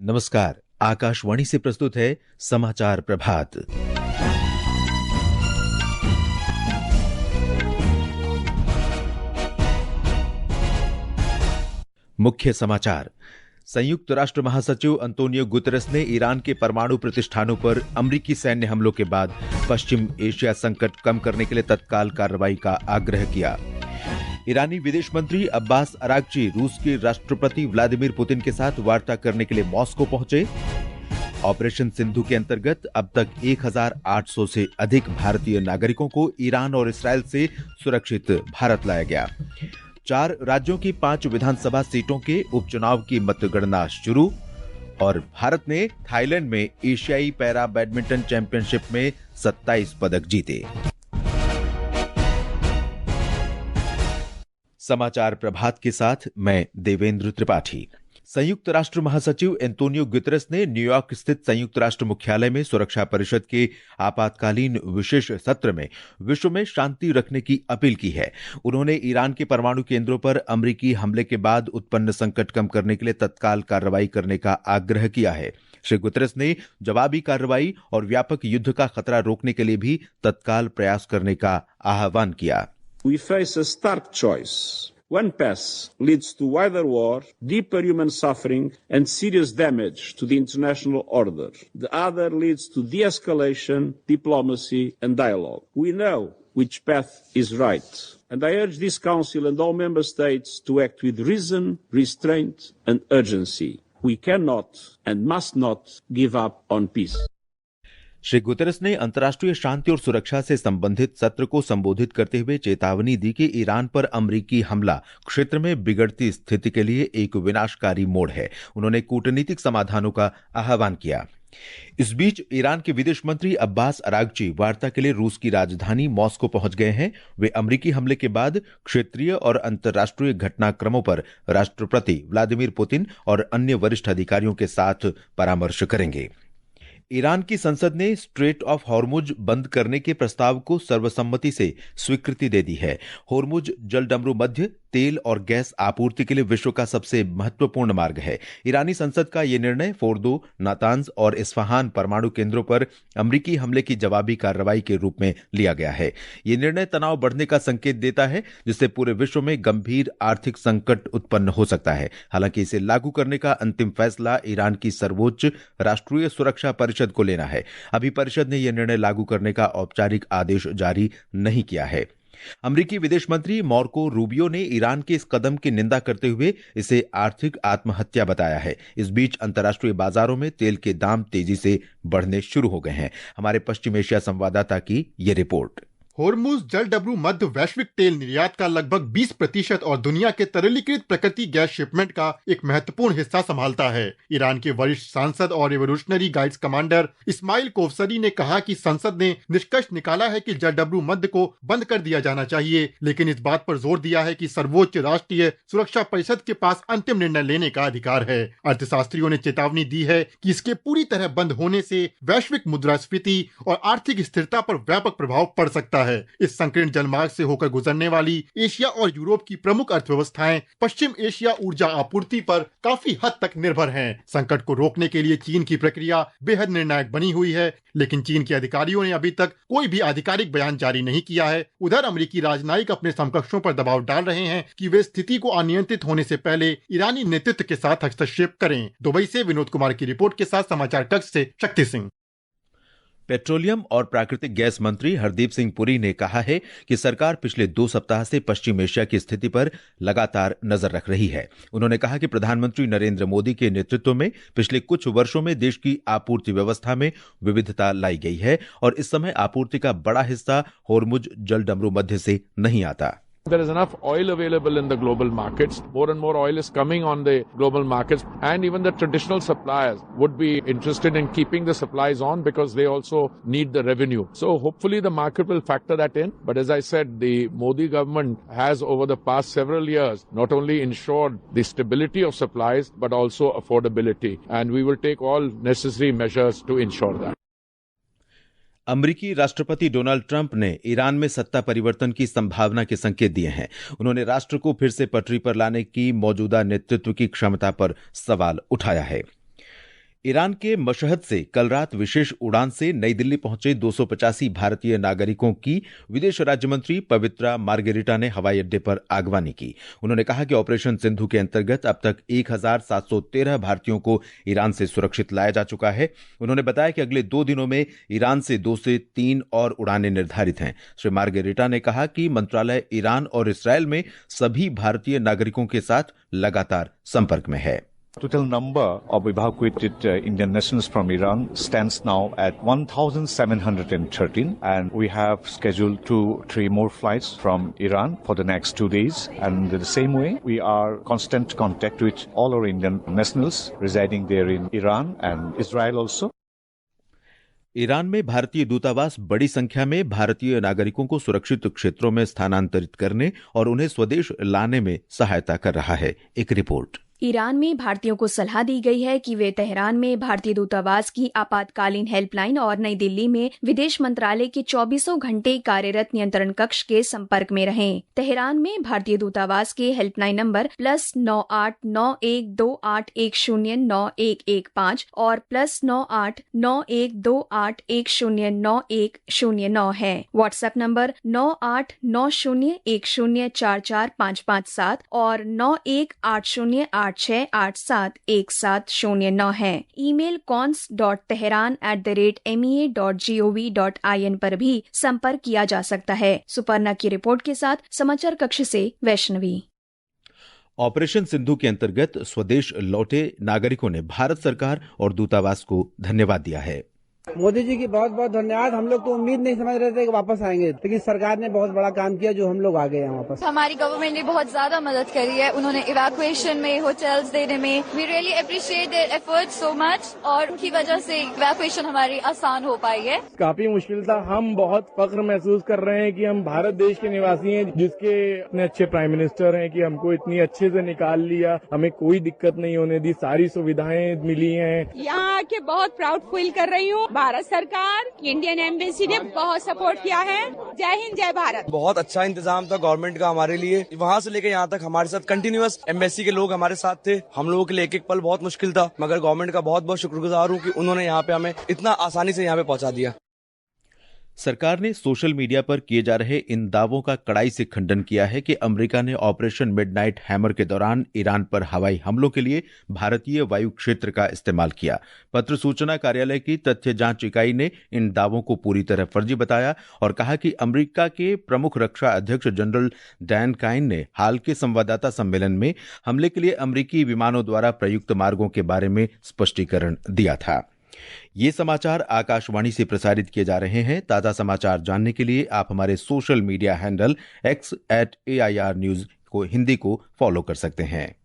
नमस्कार। आकाशवाणी से प्रस्तुत है समाचार प्रभात। मुख्य समाचार। संयुक्त राष्ट्र महासचिव अंतोनियो गुतेरेस ने ईरान के परमाणु प्रतिष्ठानों पर अमेरिकी सैन्य हमलों के बाद पश्चिम एशिया संकट कम करने के लिए तत्काल कार्रवाई का आग्रह किया। ईरानी विदेश मंत्री अब्बास अरागची रूस के राष्ट्रपति व्लादिमीर पुतिन के साथ वार्ता करने के लिए मॉस्को पहुंचे। ऑपरेशन सिंधु के अंतर्गत अब तक 1800 से अधिक भारतीय नागरिकों को ईरान और इसराइल से सुरक्षित भारत लाया गया। 4 राज्यों की 5 विधानसभा सीटों के उपचुनाव की मतगणना शुरू। और भारत ने थाईलैंड में एशियाई पैरा बैडमिंटन चैंपियनशिप में 27 पदक जीते। समाचार प्रभात के साथ मैं देवेंद्र त्रिपाठी। संयुक्त राष्ट्र महासचिव एंटोनियो गुतेरेस ने न्यूयॉर्क स्थित संयुक्त राष्ट्र मुख्यालय में सुरक्षा परिषद के आपातकालीन विशेष सत्र में विश्व में शांति रखने की अपील की है। उन्होंने ईरान के परमाणु केंद्रों पर अमेरिकी हमले के बाद उत्पन्न संकट कम करने के लिए तत्काल कार्रवाई करने का आग्रह किया है। श्री गुतेरेस ने जवाबी कार्रवाई और व्यापक युद्ध का खतरा रोकने के लिए भी तत्काल प्रयास करने का आह्वान किया। We face a stark choice. One path leads to wider war, deeper human suffering, and serious damage to the international order. The other leads to de-escalation, diplomacy, and dialogue. We know which path is right. And I urge this Council and all Member States to act with reason, restraint, and urgency. We cannot and must not give up on peace. Shri Guterres ने अंतर्राष्ट्रीय शांति और सुरक्षा से संबंधित सत्र को संबोधित करते हुए चेतावनी दी कि ईरान पर अमेरिकी हमला क्षेत्र में बिगड़ती स्थिति के लिए एक विनाशकारी मोड़ है। उन्होंने कूटनीतिक समाधानों का आह्वान किया। इस बीच ईरान के विदेश मंत्री अब्बास अरागची वार्ता के लिए रूस की राजधानी मॉस्को पहुंच गए हैं। वे अमेरिकी हमले के बाद क्षेत्रीय और अंतर्राष्ट्रीय घटनाक्रमों पर राष्ट्रपति व्लादिमीर पुतिन और अन्य वरिष्ठ अधिकारियों के साथ परामर्श करेंगे। ईरान की संसद ने स्ट्रेट ऑफ हॉर्मुज बंद करने के प्रस्ताव को सर्वसम्मति से स्वीकृति दे दी है। हॉर्मुज जलडमरू मध्य तेल और गैस आपूर्ति के लिए विश्व का सबसे महत्वपूर्ण मार्ग है। ईरानी संसद का यह निर्णय फोर्दो, नातांज और इस्फहान परमाणु केंद्रों पर अमेरिकी हमले की जवाबी कार्रवाई के रूप में लिया गया है। यह निर्णय तनाव बढ़ने का संकेत देता है, जिससे पूरे विश्व में गंभीर आर्थिक संकट उत्पन्न हो सकता है। हालांकि इसे लागू करने का अंतिम फैसला ईरान की सर्वोच्च राष्ट्रीय सुरक्षा परिषद को लेना है। अभी परिषद ने यह निर्णय लागू करने का औपचारिक आदेश जारी नहीं किया है। अमेरिकी विदेश मंत्री मार्को रूबियो ने ईरान के इस कदम की निंदा करते हुए इसे आर्थिक आत्महत्या बताया है। इस बीच अंतर्राष्ट्रीय बाजारों में तेल के दाम तेजी से बढ़ने शुरू हो गए हैं। हमारे पश्चिम एशिया संवाददाता की यह रिपोर्ट। होर्मुज जलडमरू मध्य वैश्विक तेल निर्यात का लगभग 20% और दुनिया के तरलीकृत प्राकृतिक गैस शिपमेंट का एक महत्वपूर्ण हिस्सा संभालता है। ईरान के वरिष्ठ सांसद और रिवोल्यूशनरी गार्ड्स कमांडर इस्माइल कोवसरी ने कहा कि संसद ने निष्कर्ष निकाला है कि जलडमरू मध्य को बंद कर दिया जाना चाहिए, लेकिन इस बात पर जोर दिया है कि सर्वोच्च राष्ट्रीय सुरक्षा परिषद के पास अंतिम निर्णय लेने का अधिकार है। अर्थशास्त्रियों ने चेतावनी दी है कि इसके पूरी तरह बंद होने से वैश्विक मुद्रास्फीति और आर्थिक स्थिरता पर व्यापक प्रभाव पड़ सकता है। इस संकीर्ण जलमार्ग से होकर गुजरने वाली एशिया और यूरोप की प्रमुख अर्थव्यवस्थाएं पश्चिम एशिया ऊर्जा आपूर्ति पर काफी हद तक निर्भर हैं। संकट को रोकने के लिए चीन की प्रक्रिया बेहद निर्णायक बनी हुई है, लेकिन चीन के अधिकारियों ने अभी तक कोई भी आधिकारिक बयान जारी नहीं किया है। उधर अमेरिकी राजनयिक अपने समकक्षों पर दबाव डाल रहे हैं कि वे स्थिति को अनियंत्रित होने से पहले ईरानी नेतृत्व के साथ हस्तक्षेप करें। दुबई से विनोद कुमार की रिपोर्ट के साथ समाचार कक्ष से शक्ति सिंह। पेट्रोलियम और प्राकृतिक गैस मंत्री हरदीप सिंह पुरी ने कहा है कि सरकार पिछले 2 सप्ताह से पश्चिम एशिया की स्थिति पर लगातार नजर रख रही है। उन्होंने कहा कि प्रधानमंत्री नरेंद्र मोदी के नेतृत्व में पिछले कुछ वर्षों में देश की आपूर्ति व्यवस्था में विविधता लाई गई है और इस समय आपूर्ति का बड़ा हिस्सा होर्मुज जलडमरू मध्य से नहीं आता। There is enough oil available in the global markets. More and more oil is coming on the global markets, and even the traditional suppliers would be interested in keeping the supplies on because they also need the revenue. So hopefully the market will factor that in. But as I said, the Modi government has over the past several years not only ensured the stability of supplies but also affordability, and we will take all necessary measures to ensure that. अमेरिकी राष्ट्रपति Donald Trump ने Iran में सत्ता परिवर्तन की संभावना के संकेत दिए हैं। उन्होंने राष्ट्र को फिर से पटरी पर लाने की मौजूदा नेतृत्व की क्षमता पर सवाल उठाया है। ईरान के मशहद से कल रात विशेष उड़ान से नई दिल्ली पहुंचे 285 भारतीय नागरिकों की विदेश राज्य मंत्री पवित्रा मार्गेरिटा ने हवाई अड्डे पर आगवानी की। उन्होंने कहा कि ऑपरेशन सिंधु के अंतर्गत अब तक 1713 भारतीयों को ईरान से सुरक्षित लाया जा चुका है। उन्होंने बताया कि अगले 2 दिनों में ईरान से 2 से 3 और उड़ानें निर्धारित हैं। श्री मार्गेरिटा ने कहा कि मंत्रालय ईरान और इसराइल में सभी भारतीय नागरिकों के साथ लगातार संपर्क में है। Total number of evacuated Indian nationals from Iran stands now at 1,713, and we have scheduled 2-3 more flights from Iran for the next 2 days. And in the same way, we are constant contact with all our Indian nationals residing there in Iran and Israel also. Iran में भारतीय दूतावास बड़ी संख्या में भारतीय नागरिकों को सुरक्षित क्षेत्रों में स्थानांतरित करने और उन्हें स्वदेश लाने में सहायता कर रहा है। एक रिपोर्ट। ईरान में भारतीयों को सलाह दी गई है कि वे तेहरान में भारतीय दूतावास की आपातकालीन हेल्पलाइन और नई दिल्ली में विदेश मंत्रालय के 24 घंटे कार्यरत नियंत्रण कक्ष के संपर्क में रहें। तेहरान में भारतीय दूतावास के हेल्पलाइन नंबर +989128109115 और +989128109109 है। व्हाट्सएप नंबर 9890104455 और 918086871709 है। ईमेल cons.tehran@mea.gov.in पर भी संपर्क किया जा सकता है। सुपर्णा की रिपोर्ट के साथ समाचार कक्ष से वैष्णवी। ऑपरेशन सिंधु के अंतर्गत स्वदेश लौटे नागरिकों ने भारत सरकार और दूतावास को धन्यवाद दिया है। मोदी जी की बहुत बहुत धन्यवाद। हम लोग तो उम्मीद नहीं समझ रहे थे कि वापस आएंगे, लेकिन सरकार ने बहुत बड़ा काम किया जो हम लोग आ गए हैं वापस। हमारी गवर्नमेंट ने बहुत ज्यादा मदद करी है। उन्होंने इवैक्यूएशन में, होटल्स देने में, we really appreciate their efforts so much, और उनकी वजह से इवैक्यूएशन हमारी आसान हो पाई है। काफी मुश्किल था। हम बहुत फख्र महसूस कर रहे हैं कि हम भारत देश के निवासी हैं, जिसके इतने अच्छे प्राइम मिनिस्टर हैं कि हमको इतनी अच्छे से निकाल लिया, हमें कोई दिक्कत नहीं होने दी, सारी सुविधाएं मिली हैं। यहाँ आके बहुत प्राउड फील कर रही हूँ। भारत सरकार, इंडियन एम्बेसी ने बहुत सपोर्ट किया है। जय हिंद, जय भारत। बहुत अच्छा इंतजाम था गवर्नमेंट का हमारे लिए। वहाँ से लेकर यहाँ तक हमारे साथ कंटिन्यूअस एम्बेसी के लोग हमारे साथ थे। हम लोगों के लिए एक एक पल बहुत मुश्किल था, मगर गवर्नमेंट का बहुत बहुत शुक्रगुजार हूँ कि उन्होंने यहाँ पे हमें इतना आसानी से यहाँ पे पहुँचा दिया। सरकार ने सोशल मीडिया पर किए जा रहे इन दावों का कड़ाई से खंडन किया है कि अमेरिका ने ऑपरेशन मिडनाइट हैमर के दौरान ईरान पर हवाई हमलों के लिए भारतीय वायु क्षेत्र का इस्तेमाल किया। पत्र सूचना कार्यालय की तथ्य जांच इकाई ने इन दावों को पूरी तरह फर्जी बताया और कहा कि अमेरिका के प्रमुख रक्षा अध्यक्ष जनरल डैन काइन ने हाल के संवाददाता सम्मेलन में हमले के लिए अमेरिकी विमानों द्वारा प्रयुक्त मार्गों के बारे में स्पष्टीकरण दिया था। ये समाचार आकाशवाणी से प्रसारित किए जा रहे हैं। ताजा समाचार जानने के लिए आप हमारे social media handle x@AIR news को हिंदी को फॉलो कर सकते हैं।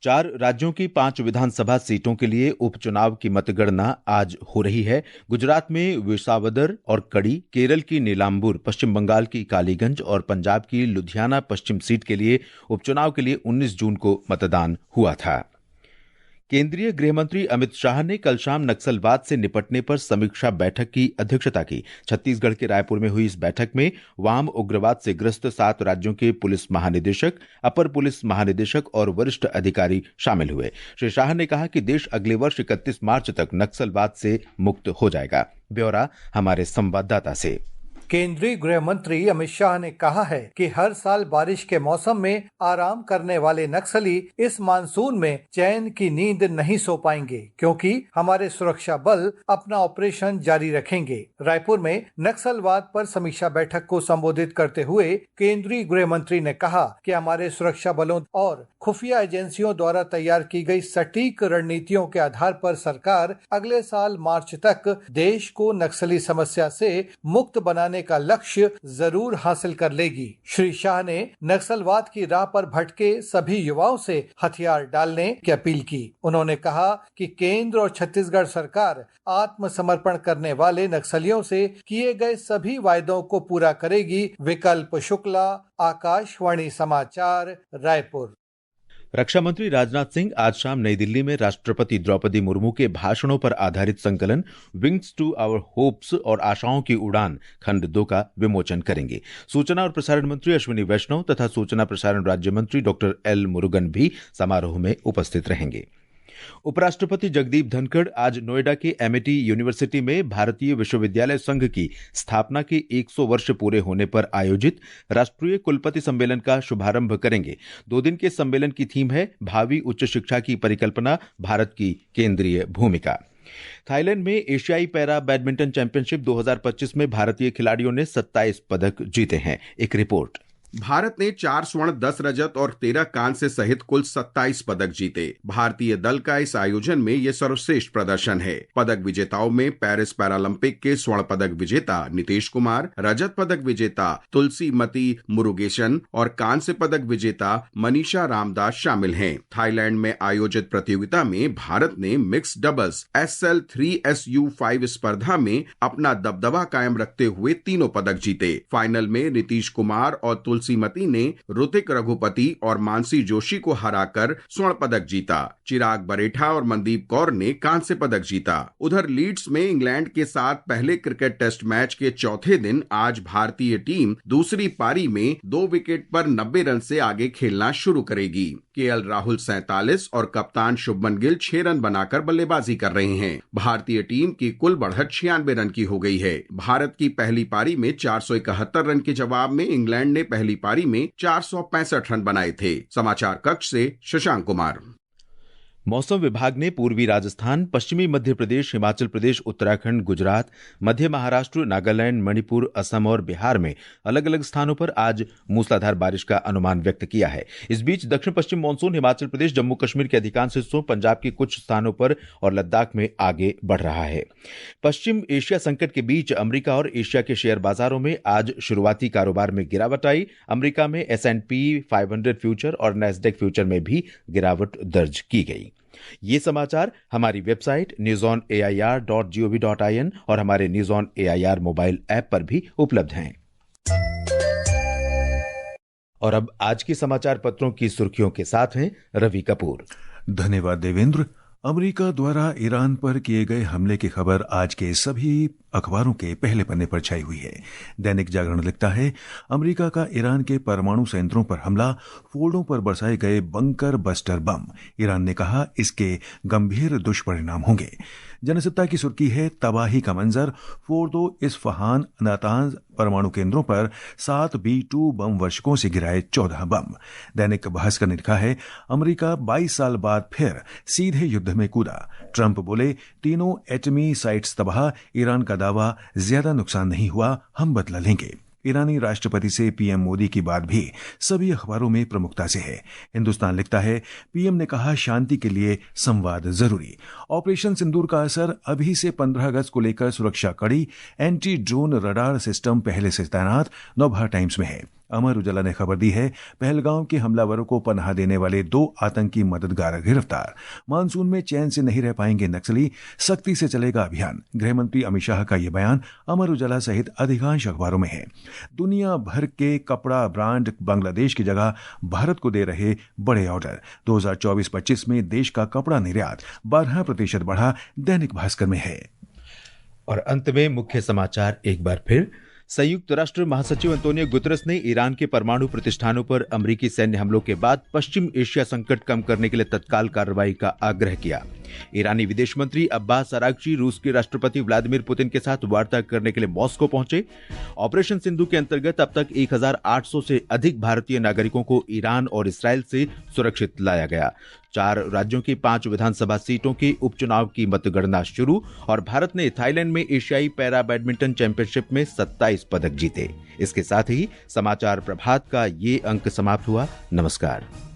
4 राज्यों की 5 विधानसभा सीटों के लिए उपचुनाव की मतगणना आज हो रही है। गुजरात में विसावदर और कड़ी, केरल की नीलांबूर, पश्चिम बंगाल की कालीगंज और पंजाब की लुधियाना पश्चिम सीट के लिए उपचुनाव के लिए 19 जून को मतदान हुआ था। केंद्रीय गृह मंत्री अमित शाह ने कल शाम नक्सलवाद से निपटने पर समीक्षा बैठक की अध्यक्षता की। छत्तीसगढ़ के रायपुर में हुई इस बैठक में वाम उग्रवाद से ग्रस्त 7 राज्यों के पुलिस महानिदेशक, अपर पुलिस महानिदेशक और वरिष्ठ अधिकारी शामिल हुए। श्री शाह ने कहा कि देश अगले वर्ष 31 मार्च तक नक्सलवाद से मुक्त हो जाएगा। ब्यौरा हमारे संवाददाता से। केंद्रीय गृह मंत्री अमित शाह ने कहा है कि हर साल बारिश के मौसम में आराम करने वाले नक्सली इस मानसून में चैन की नींद नहीं सो पाएंगे, क्योंकि हमारे सुरक्षा बल अपना ऑपरेशन जारी रखेंगे। रायपुर में नक्सलवाद पर समीक्षा बैठक को संबोधित करते हुए केंद्रीय गृह मंत्री ने कहा कि हमारे सुरक्षा बलों और खुफिया एजेंसियों द्वारा तैयार की गई सटीक रणनीतियों के आधार पर सरकार अगले साल मार्च तक देश को नक्सली समस्या से मुक्त बनाने का लक्ष्य जरूर हासिल कर लेगी। श्री शाह ने नक्सलवाद की राह पर भटके सभी युवाओं से हथियार डालने की अपील की। उन्होंने कहा कि केंद्र और छत्तीसगढ़ सरकार आत्मसमर्पण करने वाले नक्सलियों से किए गए सभी वायदों को पूरा करेगी। विकल्प शुक्ला, आकाशवाणी समाचार, रायपुर। रक्षा मंत्री राजनाथ सिंह आज शाम नई दिल्ली में राष्ट्रपति द्रौपदी मुर्मू के भाषणों पर आधारित संकलन विंग्स टू आवर होप्स और आशाओं की उड़ान खंड 2 का विमोचन करेंगे। सूचना और प्रसारण मंत्री अश्विनी वैष्णव तथा सूचना प्रसारण राज्य मंत्री डॉक्टर एल मुरुगन भी समारोह में उपस्थित रहेंगे। उपराष्ट्रपति जगदीप धनखड़ आज नोएडा के एमिटी यूनिवर्सिटी में भारतीय विश्वविद्यालय संघ की स्थापना के 100 वर्ष पूरे होने पर आयोजित राष्ट्रीय कुलपति सम्मेलन का शुभारंभ करेंगे। 2 दिन के सम्मेलन की थीम है भावी उच्च शिक्षा की परिकल्पना, भारत की केंद्रीय भूमिका। थाईलैंड में एशियाई पैरा बैडमिंटन चैंपियनशिप 2025 में भारतीय खिलाड़ियों ने 27 पदक जीते हैं। एक रिपोर्ट। भारत ने 4 स्वर्ण, 10 रजत और 13 कांस्य सहित कुल 27 पदक जीते। भारतीय दल का इस आयोजन में ये सर्वश्रेष्ठ प्रदर्शन है। पदक विजेताओं में पेरिस पैरालंपिक के स्वर्ण पदक विजेता नीतीश कुमार, रजत पदक विजेता तुलसीमती मुरुगेशन और कांस्य पदक विजेता मनीषा रामदास शामिल हैं। थाईलैंड में आयोजित प्रतियोगिता में भारत ने मिक्स डबल्स SL3SU5 स्पर्धा में अपना दबदबा कायम रखते हुए तीनों पदक जीते। फाइनल में नीतीश कुमार और तुलसीमती ने ऋतिक रघुपति और मानसी जोशी को हराकर स्वर्ण पदक जीता। चिराग बरेठा और मनदीप कौर ने कांस्य पदक जीता। उधर लीड्स में इंग्लैंड के साथ पहले क्रिकेट टेस्ट मैच के चौथे दिन आज भारतीय टीम दूसरी पारी में 2 विकेट पर 90 रन से आगे खेलना शुरू करेगी। केएल राहुल 47 और कप्तान शुभमन गिल 6 रन बनाकर बल्लेबाजी कर रहे हैं। भारतीय टीम की कुल बढ़त 96 रन की हो गई है। भारत की पहली पारी में 471 रन के जवाब में इंग्लैंड ने पहली पारी में 465 रन बनाए थे। समाचार कक्ष से शशांक कुमार। मौसम विभाग ने पूर्वी राजस्थान, पश्चिमी मध्य प्रदेश, हिमाचल प्रदेश, उत्तराखंड, गुजरात, मध्य महाराष्ट्र, नागालैंड, मणिपुर, असम और बिहार में अलग अलग स्थानों पर आज मूसलाधार बारिश का अनुमान व्यक्त किया है। इस बीच दक्षिण पश्चिम मानसून हिमाचल प्रदेश, जम्मू कश्मीर के अधिकांश हिस्सों, पंजाब के कुछ स्थानों पर और लद्दाख में आगे बढ़ रहा है। पश्चिम एशिया संकट के बीच अमेरिका और एशिया के शेयर बाजारों में आज शुरुआती कारोबार में गिरावट आई। अमेरिका में S&P 500 फ्यूचर और नैस्डैक फ्यूचर में भी गिरावट दर्ज की गई। ये समाचार हमारी वेबसाइट newsonair.gov.in और हमारे news on AIR mobile app पर भी उपलब्ध हैं। और अब आज के समाचार पत्रों की सुर्खियों के साथ हैं रवि कपूर। धन्यवाद देवेंद्र। अमेरिका द्वारा ईरान पर किए गए हमले की खबर आज के सभी अखबारों के पहले पन्ने पर छाई हुई है। दैनिक जागरण लिखता है, अमेरिका का ईरान के परमाणु संयंत्रों पर हमला, फोर्डों पर बरसाए गए बंकर बस्टर बम। ईरान ने कहा इसके गंभीर दुष्परिणाम होंगे। जनसत्ता की सुर्खी है, तबाही का मंजर, फोर्दो इस्फहान नातांज परमाणु केंद्रों पर 7 B-2 बम वर्षकों से गिराए 14 बम। दैनिक भास्कर ने लिखा है, अमेरिका 22 साल बाद फिर सीधे युद्ध में कूदा। ट्रंप बोले, तीनों एटमी साइट्स तबाह, ईरान का दावा ज्यादा नुकसान नहीं हुआ, हम बदला लेंगे। ईरानी राष्ट्रपति से पीएम मोदी की बात भी सभी अखबारों में प्रमुखता से है। हिंदुस्तान लिखता है, पीएम ने कहा शांति के लिए संवाद जरूरी। ऑपरेशन सिंदूर का असर, अभी से 15 अगस्त को लेकर सुरक्षा कड़ी, एंटी ड्रोन रडार सिस्टम पहले से तैनात। नवभारत टाइम्स में है। अमर उजाला ने खबर दी है, पहलगांव के हमलावरों को पनाह देने वाले 2 आतंकी मददगार गिरफ्तार। मानसून में चैन से नहीं रह पाएंगे नक्सली, सख्ती से चलेगा अभियान। गृहमंत्री अमित शाह का यह बयान अमर उजाला सहित अधिकांश अखबारों में है। दुनिया भर के कपड़ा ब्रांड बांग्लादेश की जगह भारत को दे रहे बड़े ऑर्डर। 2024-25 में देश का कपड़ा निर्यात 12% बढ़ा। दैनिक भास्कर में है। और अंत में मुख्य समाचार एक बार फिर। संयुक्त राष्ट्र महासचिव अंतोनियो गुतरस ने ईरान के परमाणु प्रतिष्ठानों पर अमेरिकी सैन्य हमलों के बाद पश्चिम एशिया संकट कम करने के लिए तत्काल कार्रवाई का आग्रह किया। ईरानी विदेश मंत्री अब्बास अरागची रूस के राष्ट्रपति व्लादिमीर पुतिन के साथ वार्ता करने के लिए मॉस्को पहुंचे। ऑपरेशन सिंधु के अंतर्गत अब तक 1800 से अधिक भारतीय नागरिकों को ईरान और इसराइल से सुरक्षित लाया गया। 4 राज्यों की 5 विधानसभा सीटों के उपचुनाव की मतगणना शुरू। और भारत ने थाईलैंड में एशियाई पैरा बैडमिंटन चैंपियनशिप में 27 पदक जीते। इसके साथ ही समाचार प्रभात का ये अंक समाप्त हुआ। नमस्कार।